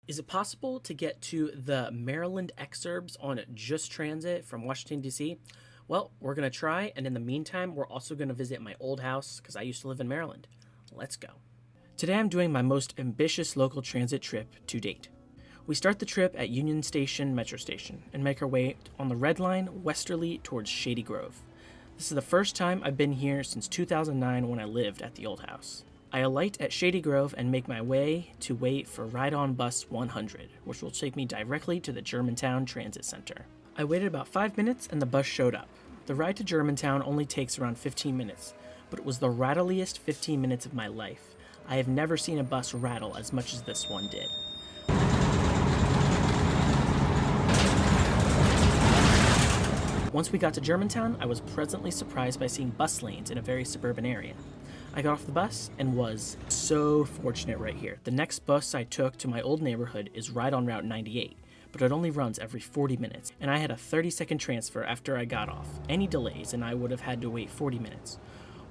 Is it possible to get to the Maryland exurbs on Just Transit from Washington, D.C.? Well, we're going to try, and in the meantime, we're also going to visit my old house because I used to live in Maryland. Let's go. Today I'm doing my most ambitious local transit trip to date. We start the trip at Union Station Metro Station and make our way on the Red Line westerly towards Shady Grove. This is the first time I've been here since 2009 when I lived at the old house. I alight at Shady Grove and make my way to wait for Ride-On Bus 100, which will take me directly to the Germantown Transit Center. I waited about 5 minutes and the bus showed up. The ride to Germantown only takes around 15 minutes, but it was the rattliest 15 minutes of my life. I have never seen a bus rattle as much as this one did. Once we got to Germantown, I was pleasantly surprised by seeing bus lanes in a very suburban area. I got off the bus and was so fortunate right here. The next bus I took to my old neighborhood is right on Route 98, but it only runs every 40 minutes, and I had a 30-second transfer after I got off. Any delays and I would have had to wait 40 minutes.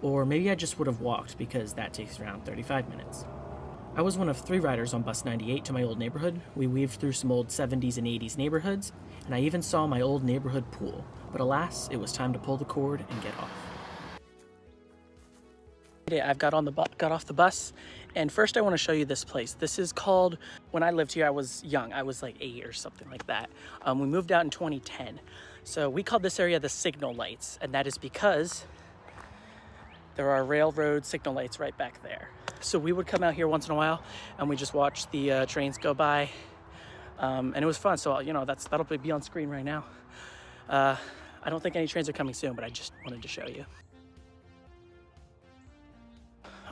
Or maybe I just would have walked because that takes around 35 minutes. I was one of 3 riders on Bus 98 to my old neighborhood. We weaved through some old 70s and 80s neighborhoods, and I even saw my old neighborhood pool. But alas, it was time to pull the cord and get off. I've got off the bus, and first I want to show you this place. This is called, when I lived here I was young, I was like 8 or something like that. We moved out in 2010. So we called this area the signal lights, and that is because there are railroad signal lights right back there. So we would come out here once in a while and we just watch the trains go by, and it was fun. So that'll be on screen right now. I don't think any trains are coming soon, but I just wanted to show you.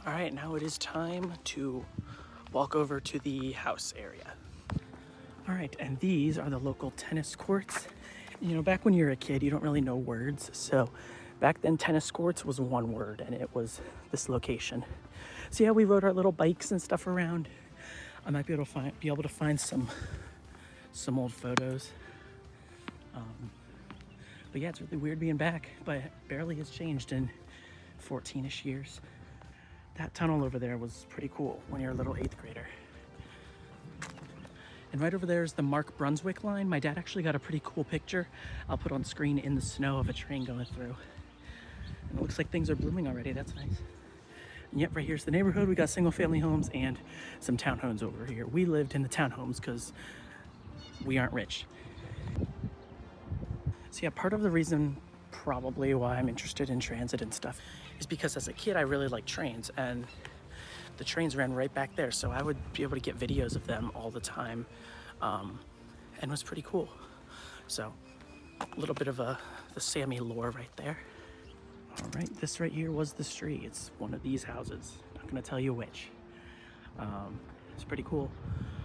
All right, now it is time to walk over to the house area. All right, and these are the local tennis courts. Back when you're a kid, you don't really know words. So back then, tennis courts was one word, and it was this location. So yeah, we rode our little bikes and stuff around. I might be able to find some old photos. But yeah, it's really weird being back, but it barely has changed in 14-ish years. That tunnel over there was pretty cool when you're a little 8th grader. And right over there is the Mark Brunswick line. My dad actually got a pretty cool picture I'll put on screen in the snow of a train going through. And it looks like things are blooming already. That's nice. And yep, right here's the neighborhood. We got single family homes and some townhomes over here. We lived in the townhomes because we aren't rich. So yeah, part of the reason probably why I'm interested in transit and stuff is because as a kid I really liked trains, and the trains ran right back there, so I would be able to get videos of them all the time, and it was pretty cool. So a little bit of the Sammy lore right there. All right, this right here was the street. It's one of these houses. Not gonna tell you which. It's pretty cool.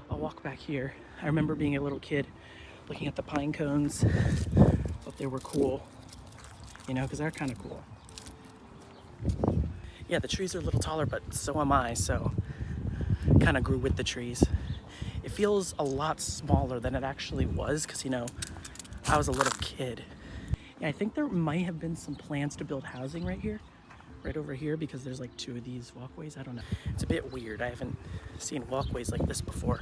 I'll walk back here. I remember being a little kid looking at the pine cones. Thought they were cool, because they're kind of cool. Yeah, the trees are a little taller, but so am I, so kind of grew with the trees. It feels a lot smaller than it actually was because, I was a little kid. Yeah, I think there might have been some plans to build housing right over here, because there's like 2 of these walkways. I don't know. It's a bit weird. I haven't seen walkways like this before,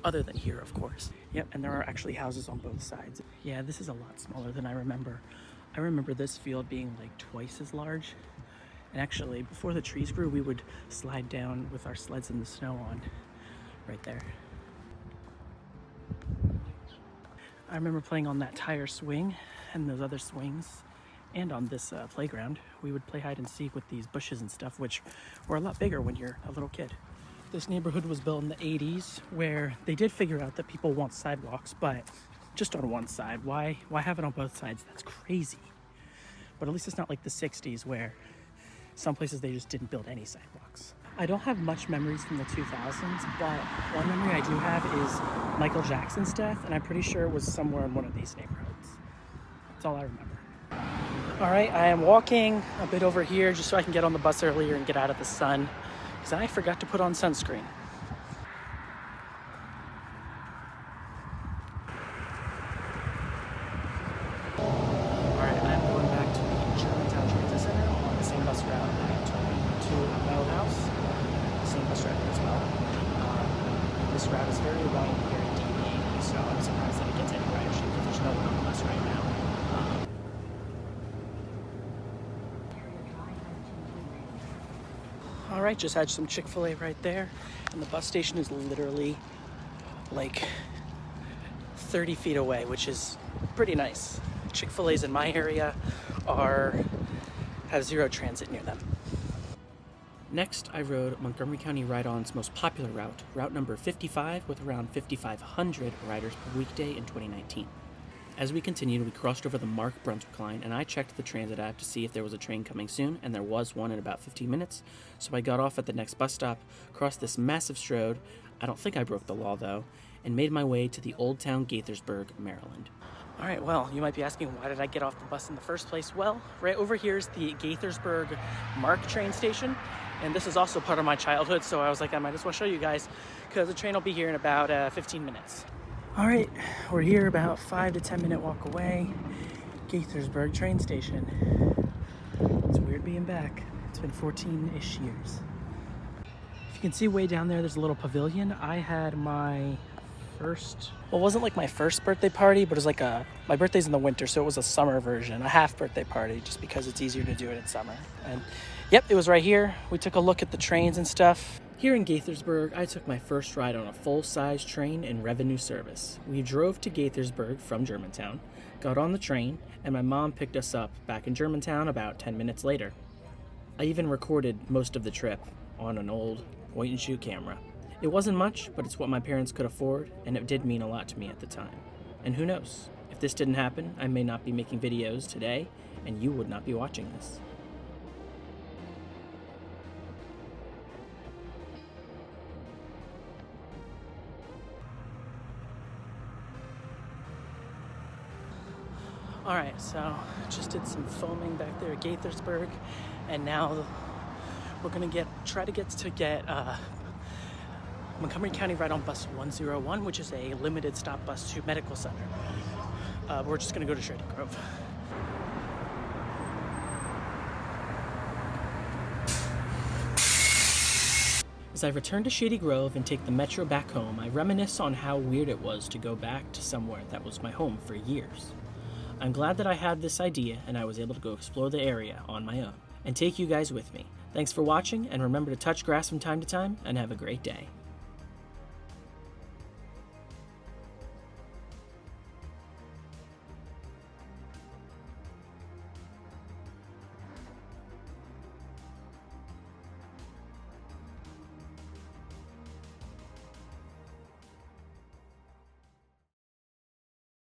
other than here, of course. Yep, and there are actually houses on both sides. Yeah, this is a lot smaller than I remember. I remember this field being like twice as large. And actually, before the trees grew, we would slide down with our sleds in the snow on right there. I remember playing on that tire swing and those other swings, and on this playground. We would play hide and seek with these bushes and stuff, which were a lot bigger when you're a little kid. This neighborhood was built in the 80s, where they did figure out that people want sidewalks, but just on one side. Why have it on both sides? That's crazy. But at least it's not like the 60s, where some places they just didn't build any sidewalks. I don't have much memories from the 2000s, but one memory I do have is Michael Jackson's death, and I'm pretty sure it was somewhere in one of these neighborhoods. That's all I remember. All right, I am walking a bit over here just so I can get on the bus earlier and get out of the sun, because I forgot to put on sunscreen. All right, I'm going back to the Germantown Transit Center on the same bus route I took to my old house. Same bus route as well. This route is very winding. right, just had some Chick-fil-A right there, and the bus station is literally like 30 feet away, which is pretty nice. Chick-fil-A's in my area have zero transit near them. Next, I rode Montgomery County Ride-On's most popular route, route number 55, with around 5,500 riders per weekday in 2019. As we continued, we crossed over the Mark Brunswick line, and I checked the transit app to see if there was a train coming soon, and there was one in about 15 minutes, so I got off at the next bus stop, crossed this massive stroad, I don't think I broke the law though, and made my way to the Old Town Gaithersburg, Maryland. All right, well, you might be asking, why did I get off the bus in the first place? Well, right over here is the Gaithersburg Mark train station, and this is also part of my childhood, so I was like, I might as well show you guys, because the train will be here in about 15 minutes. All right, we're here about 5 to 10 minute walk away, Gaithersburg train station. It's weird being back. It's been 14-ish years. If you can see way down there, there's a little pavilion. I had my first, well, it wasn't like my first birthday party, but it was like my birthday's in the winter, so it was a summer version, a half birthday party, just because it's easier to do it in summer. And yep, it was right here. We took a look at the trains and stuff. Here in Gaithersburg, I took my first ride on a full-size train in revenue service. We drove to Gaithersburg from Germantown, got on the train, and my mom picked us up back in Germantown about 10 minutes later. I even recorded most of the trip on an old point-and-shoot camera. It wasn't much, but it's what my parents could afford, and it did mean a lot to me at the time. And who knows, if this didn't happen, I may not be making videos today, and you would not be watching this. All right, so just did some filming back there at Gaithersburg, and now we're gonna try to get Montgomery County Ride-On Bus 101, which is a limited stop bus to Medical Center. We're just gonna go to Shady Grove. As I return to Shady Grove and take the metro back home, I reminisce on how weird it was to go back to somewhere that was my home for years. I'm glad that I had this idea and I was able to go explore the area on my own and take you guys with me. Thanks for watching, and remember to touch grass from time to time, and have a great day.